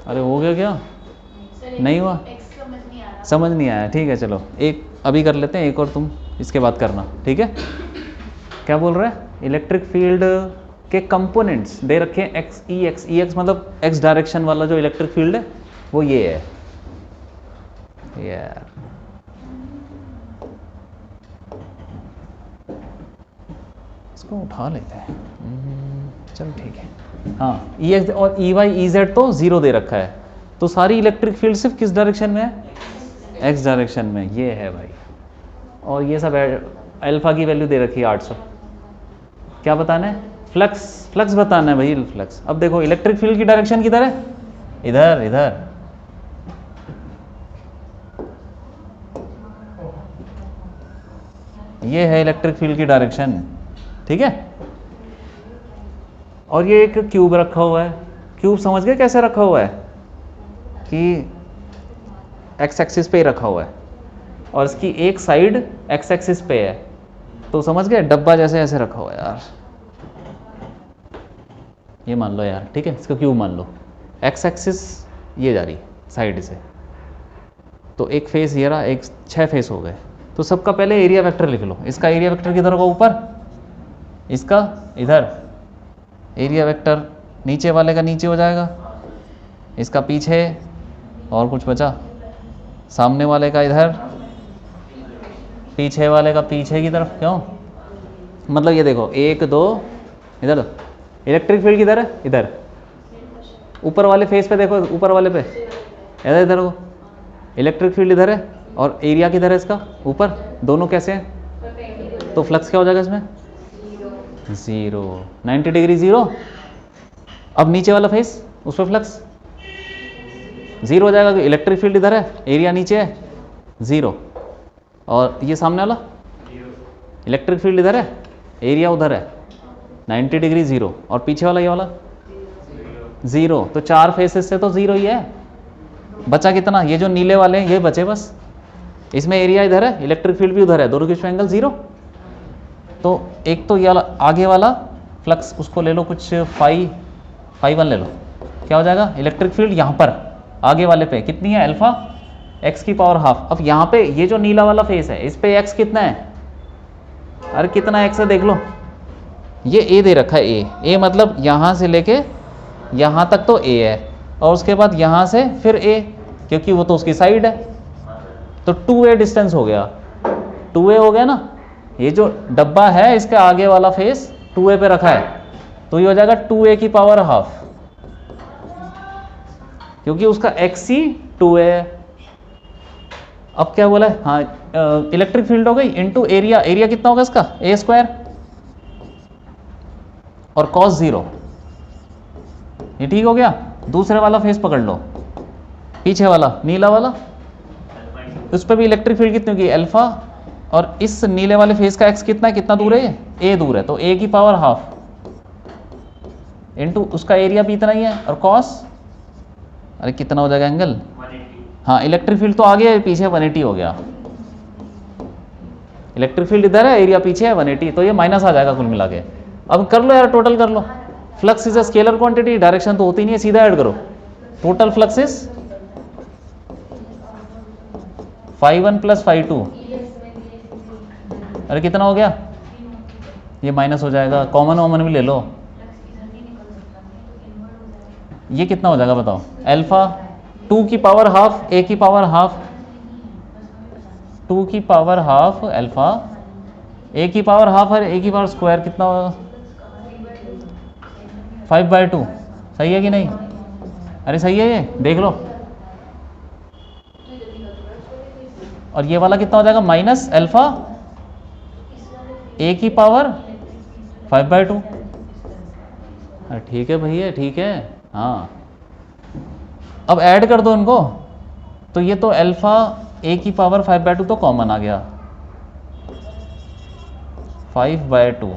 अरे हो गया क्या? नहीं हुआ? समझ नहीं आया, ठीक है चलो एक अभी कर लेते हैं, एक और तुम इसके बाद करना, ठीक है। क्या बोल रहे हैं? इलेक्ट्रिक फील्ड के कंपोनेंट्स दे रखे हैं एक्स ई एक्स। ई एक्स मतलब एक्स डायरेक्शन वाला जो इलेक्ट्रिक फील्ड है वो ये है यार। इसको उठा लेते हैं, चलो ठीक है। हाँ ई एक्स और ई वाई ई जेड तो ज़ीरो दे रखा है, तो सारी इलेक्ट्रिक फील्ड सिर्फ किस डायरेक्शन में है? एक्स डायरेक्शन में, ये है भाई। और ये सब अल्फा की वैल्यू दे रखी है 800। क्या बताना है? फ्लक्स, फ्लक्स बताना है भाई, फ्लक्स। अब देखो इलेक्ट्रिक फील्ड की डायरेक्शन किधर है? इधर, इधर। ये है इलेक्ट्रिक फील्ड की डायरेक्शन, ठीक है। और ये एक क्यूब रखा हुआ है। क्यूब समझ गए कैसे रखा हुआ है? कि एक्स एक्सिस पे ही रखा हुआ है और इसकी एक साइड एक्स एक्सिस पे है, तो समझ गए, डब्बा जैसे ऐसे रखा हुआ है यार। ये मान लो यार, ठीक है, इसको क्यूब मान लो। एक्स एक्सिस ये जा रही साइड से, तो एक फेस ये रहा, एक 6 फेस हो गए। तो सबका पहले एरिया वेक्टर लिख लो। इसका एरिया वेक्टर किधर होगा? ऊपर, इसका इधर। एरिया वेक्टर नीचे वाले का नीचे हो जाएगा, इसका पीछे, और कुछ बचा? सामने वाले का इधर, पीछे वाले का पीछे की तरफ। क्यों? मतलब ये देखो 1 2 इधर। इलेक्ट्रिक फील्ड किधर है? इधर। ऊपर वाले फेस पे देखो, ऊपर वाले पे इधर, इधर को इलेक्ट्रिक फील्ड इधर है और एरिया किधर है इसका? ऊपर। दोनों कैसे हैं? तो फ्लक्स क्या हो जाएगा इसमें? 0, 90 डिग्री 0। अब नीचे वाला फेस, उस पर फ्लक्स 0 हो जाएगा, इलेक्ट्रिक फील्ड इधर है, एरिया नीचे है 0। और ये सामने वाला इलेक्ट्रिक फील्ड इधर है, एरिया उधर है 90 डिग्री 0, और पीछे वाला ये वाला 0। तो 4 फेसेस से तो 0 ही है। बचा कितना? ये जो नीले वाले हैं ये बचे बस। इसमें एरिया इधर है, इलेक्ट्रिक फील्ड भी उधर है, दोनों के एंगल 0। तो एक तो ये वाला आगे वाला फ्लक्स, उसको ले लो कुछ φ1 ले लो। क्या हो जाएगा? इलेक्ट्रिक फील्ड यहाँ पर आगे वाले पे कितनी है? अल्फा x की पावर हाफ। अब यहाँ पे ये जो नीला वाला फेस है इस पे x कितना है? अरे कितना x है देख लो। ये a दे रखा है, a मतलब यहाँ से लेके यहाँ तक तो a है, और उसके बाद यहाँ से फिर a, क्योंकि वो तो उसकी साइड है। तो 2a डिस्टेंस हो गया, 2a हो गया ना। ये जो डब्बा है इसके आगे वाला फेस 2a पे रखा है, तो ये हो जाएगा 2a की पावर हाफ, क्योंकि उसका x ही 2a है। अब क्या बोला है? हाँ, इलेक्ट्रिक फील्ड हो गई इनटू एरिया। एरिया कितना होगा इसका? a² और cos 0। ये ठीक हो गया। दूसरे वाला फेस पकड़ लो, पीछे वाला नीला वाला, उस पर भी इलेक्ट्रिक फील्ड कितनी होगी? अल्फा। और इस नीले वाले फेस का x कितना है? कितना दूर है? ये a दूर है, तो a की पावर हाफ इनटू उसका एरिया भी इतना ही है, और cos, अरे कितना हो जाएगा एंगल? 180। हाँ, इलेक्ट्रिक फील्ड तो आगे है, पीछे 180 हो गया। इलेक्ट्रिक फील्ड इधर है, एरिया पीछे है 180, तो ये माइनस आ जाएगा कुल मिला के। अब कर लो यार, टोटल कर लो। Flux is a scalar quantity, direction तो होती नहीं है, सीधा ऐड करो। Total flux is φ1 + φ2। अरे कितना हो गया? ये माइनस हो जाएगा, कॉमन वॉमन भी ले लो। ये कितना हो जाएगा बताओ? अल्फा 2 की पावर हाफ, a की पावर हाफ, 2 की पावर हाफ अल्फा, a की पावर हाफ और a की पावर स्क्वायर कितना होगा? 5/2। सही है कि नहीं? अरे सही है, ये देख लो। और ये वाला कितना हो जाएगा? माइनस अल्फा a की पावर 5/2। अरे ठीक है भैया, ठीक है। हाँ, अब ऐड कर दो इनको, तो ये तो अल्फा a की पावर 5/2 तो कॉमन आ गया, 5/2,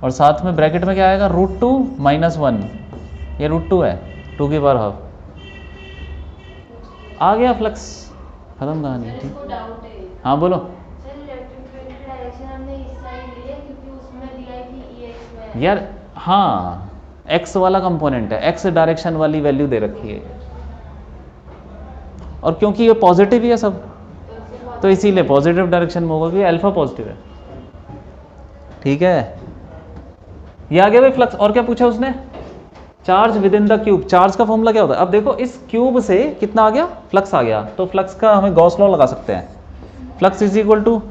और साथ में ब्रैकेट में क्या आएगा? √2 - 1। ये √2 है, 2 की पावर हाफ। आ गया फ्लक्स, खत्म कहानी। ठीक, हाँ बोलो। यार हाँ, x वाला कंपोनेंट है, x डायरेक्शन वाली वैल्यू दे रखी है। और क्योंकि ये पॉजिटिव ही है सब, तो इसीलिए पॉजिटिव डायरेक्शन में होगा, क्योंकि अल्फा पॉजिटिव है। ठीक है, ये आ गया भाई फ्लक्स। और क्या पूछा उसने? Charge with in the cube. Charge का फॉर्मूला क्या होता है? अब देखो इस क्यूब से कितना आ गया? फ्लक्स आ गया। तो फ्लक्स का हमें गॉस लॉ लगा सकते हैं। फ्लक्स इज इक्वल टू,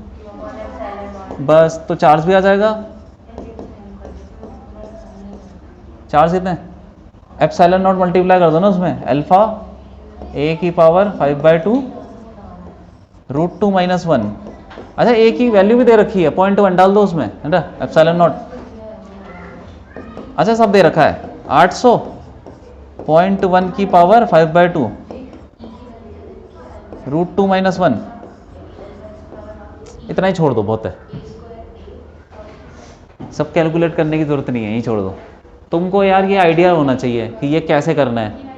बस तो चार्ज भी आ जाएगा। चार्ज कितने? एप्सिलॉन नॉट मल्टीप्लाई कर दो ना उसमें, अल्फा ए की पावर 5/2 √2 - 1। अच्छा ए की वैल्यू भी दे रखी है, 0.1 डाल दो उसमें, है ना, एप्सिलॉन नॉट। अच्छा सब दे रखा है, 800 0.1 की पावर 5/2 √2 - 1। इतना ही छोड़ दो, बहुत है, सब कैलकुलेट करने की जरूरत नहीं है, यही छोड़ दो। तुमको यार ये आइडिया होना चाहिए कि ये कैसे करना है।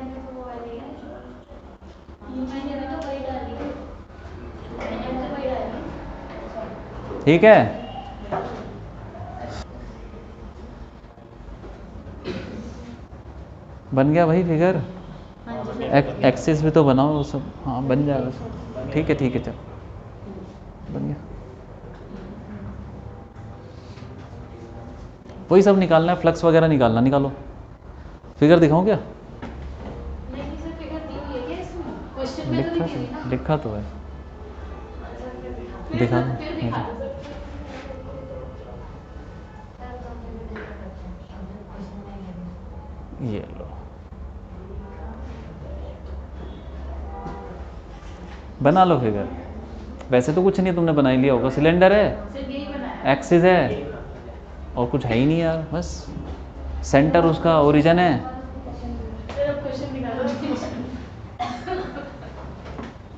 ठीक है, बन गया भाई फिगर। एक्सिस भी तो बनाओ वो सब, हाँ बन जाएगा सब। ठीक है चल, बन गया। वही सब निकालना है, फ्लक्स वगैरह निकालना, निकालो। फिगर दिखाऊं क्या? लिखा तो है, दिखा दो। ये लो, बना लो फिगर। वैसे तो कुछ नहीं, तुमने बना ही लिया होगा। सिलेंडर है, एक्सिस है, और कुछ है ही नहीं यार, बस सेंटर उसका ओरिजिन है।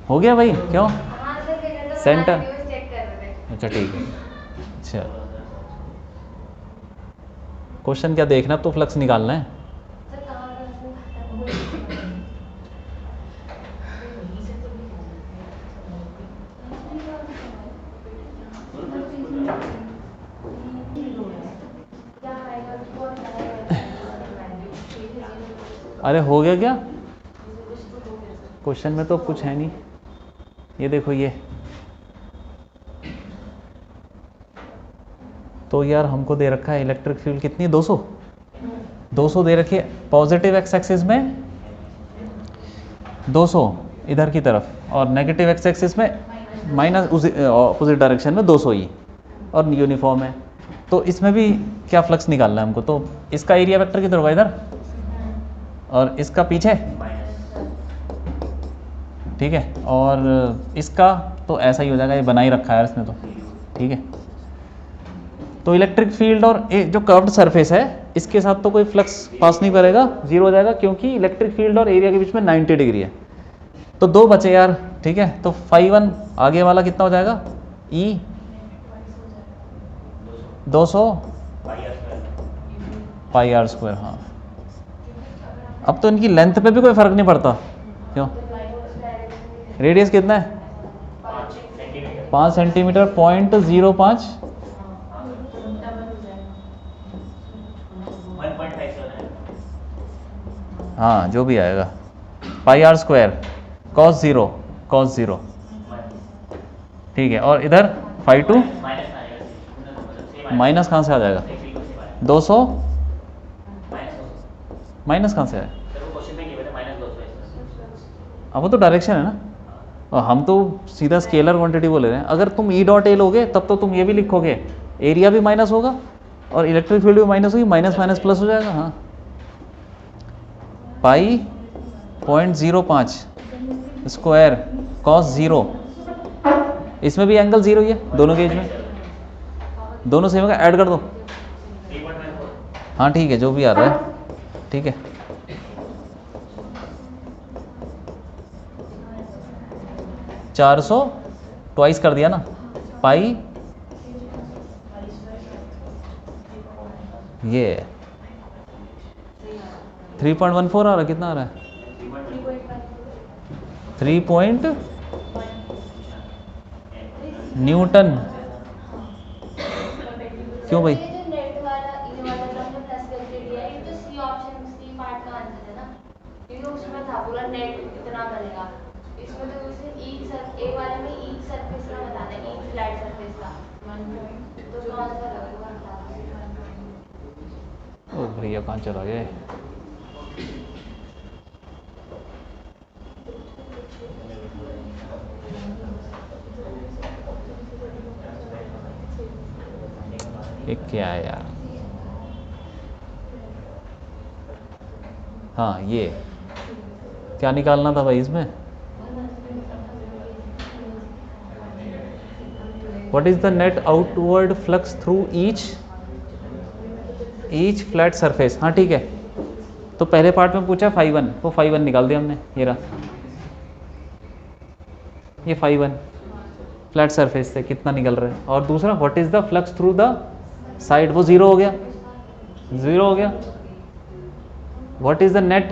हो गया भाई, क्यों? सेंटर, अच्छा ठीक है। अच्छा क्वेश्चन क्या देखना, तो फ्लक्स निकालना है। अरे हो गया क्या? क्वेश्चन में तो कुछ है नहीं। ये देखो, ये तो यार हमको दे रखा है इलेक्ट्रिक फील्ड कितनी, 200 दे रखी है। पॉजिटिव एक्स एक्सिस में 200 इधर की तरफ, और नेगेटिव एक्स एक्सिस में माइनस अपोजिट डायरेक्शन में 200 ही, और यूनिफॉर्म है। तो इसमें भी क्या फ्लक्स निकालना है हमको, तो इसका एरिया वेक्टर किधर होगा? इधर, और इसका पीछे, ठीक है, और इसका तो ऐसा ही हो जाएगा, ये बना ही रखा है इसने तो। ठीक है, तो इलेक्ट्रिक फील्ड और जो कर्व्ड सरफेस है इसके साथ तो कोई फ्लक्स पास नहीं करेगा, जीरो हो जाएगा, क्योंकि इलेक्ट्रिक फील्ड और एरिया के बीच में 90 डिग्री है। तो दो बचे यार, ठीक है, तो φ1 आगे वाला कितना हो जाएगा? E 200 πr²। हाँ, अब तो इनकी लेंथ पे भी कोई फर्क नहीं पड़ता, क्यों? रेडियस कितना है? 5 सेंटीमीटर, 0.05, हाँ जो भी आएगा, πr² cos 0, ठीक है। और इधर φ2 माइनस कहाँ से आ जाएगा? 200 माइनस कहाँ से आया? अब वो तो डायरेक्शन है ना, और हम तो सीधा स्केलर क्वांटिटी बोले रहे हैं। अगर तुम E.A लोगे तब तो तुम ये भी लिखोगे, एरिया भी माइनस होगा और इलेक्ट्रिक फील्ड भी माइनस होगी, माइनस माइनस प्लस हो जाएगा। हाँ, π.05² cos 0, इसमें भी एंगल 0 ही है दोनों के बीच में, दोनों सेम का ऐड कर दो। हाँ ठीक है, जो भी आ रहा है, ठीक है। चार 400 ट्वाइस कर दिया ना, पाई ये 3.14 आ रहा है, कितना आ रहा है? 3 न्यूटन। क्यों भाई? इसमें तो उसे ईच सर एक वाले में ईच सरफेस का बताना है, ईच फ्लैट सरफेस का तो कौन सा लगेगा बता। ओ भैया कहाँ चला गए? ये क्या है यार? हाँ ये क्या निकालना था भाई इसमें? What is the net outward flux through each flat surface. हाँ ठीक है, तो पहले पार्ट में पूछा φ1, वो φ1 निकाल दिया हमने, ये रहा, ये φ1 फ्लैट सरफेस से कितना निकल रहा है। और दूसरा what is the flux through the side, वो जीरो हो गया, जीरो हो गया। व्हाट इज द नेट,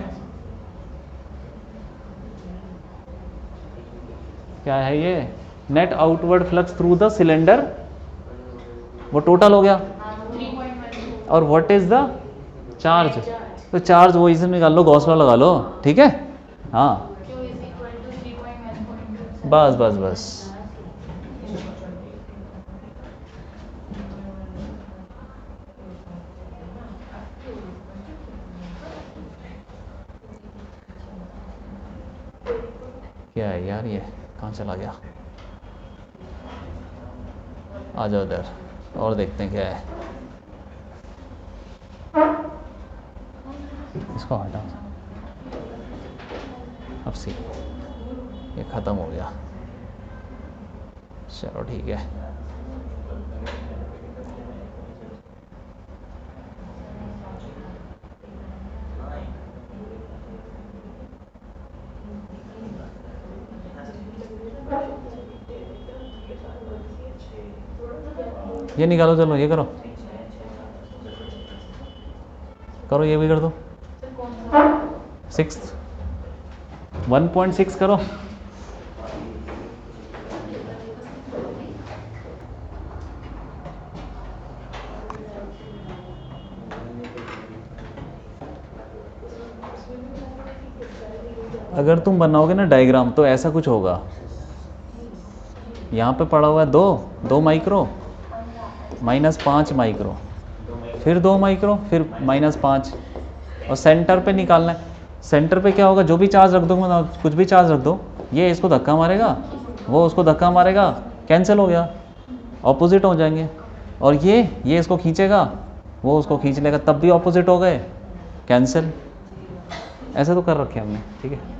क्या है ये, net outward flux through the cylinder, वो टोटल हो गया। और व्हाट इज द चार्ज, तो चार्ज वो इसे निकाल लो, गॉस लॉ लगा लो, ठीक है। हाँ बस बस बस, क्या है यार ये, कहाँ चला गया? आ जाओ इधर और देखते हैं क्या है। इसको हटा, अब सी ये ख़त्म हो गया, चलो ठीक है। ये निकालो, चलो ये करो, करो ये भी कर दो, 6 1.6 करो। अगर तुम बनाओगे ना डायग्राम तो ऐसा कुछ होगा, यहाँ पे पड़ा हुआ है 2 माइक्रो, -5 माइक्रो, फिर 2 माइक्रो, फिर -5, और सेंटर पे निकालना है। सेंटर पे क्या होगा, जो भी चार्ज रख दो, मतलब कुछ भी चार्ज रख दो, ये इसको धक्का मारेगा, वो उसको धक्का मारेगा, कैंसिल हो गया, ऑपोजिट हो जाएंगे। और ये इसको खींचेगा, वो उसको खींच लेगा, तब भी ऑपोजिट हो गए, कैंसिल। ऐसे तो कर रखे हमने, ठीक है।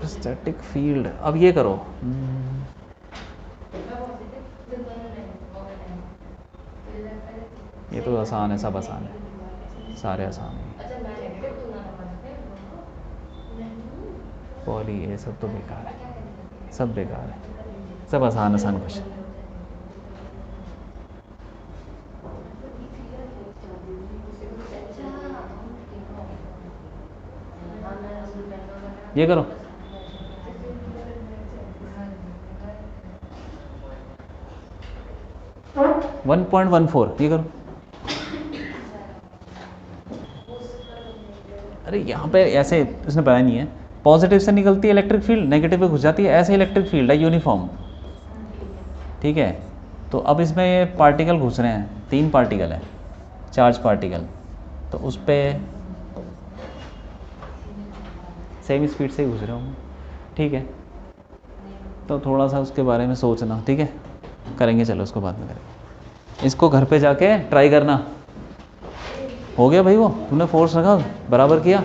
स्टैटिक फील्ड, अब ये करो, ये तो आसान है, सब आसान है, सारे आसान है। पॉली ये सब तो बेकार है, सब बेकार है, सब आसान आसान क्वेश्चन। ये करो, 1.14, ये करो। अरे यहाँ पे ऐसे उसने बताया नहीं है, पॉजिटिव से निकलती है इलेक्ट्रिक फील्ड, नेगेटिव पे घुस जाती है, ऐसे इलेक्ट्रिक फील्ड है यूनिफॉर्म, ठीक है। तो अब इसमें ये पार्टिकल घुस रहे हैं, 3 पार्टिकल है, चार्ज पार्टिकल, तो उस पर सेम स्पीड से ही घुस रहे होंगे, ठीक है। तो थोड़ा सा उसके बारे में सोचना, ठीक है, करेंगे, चलो उसको बाद में करेंगे। इसको घर पे जाके ट्राई करना। हो गया भाई, वो तुमने फोर्स रखा, बराबर किया।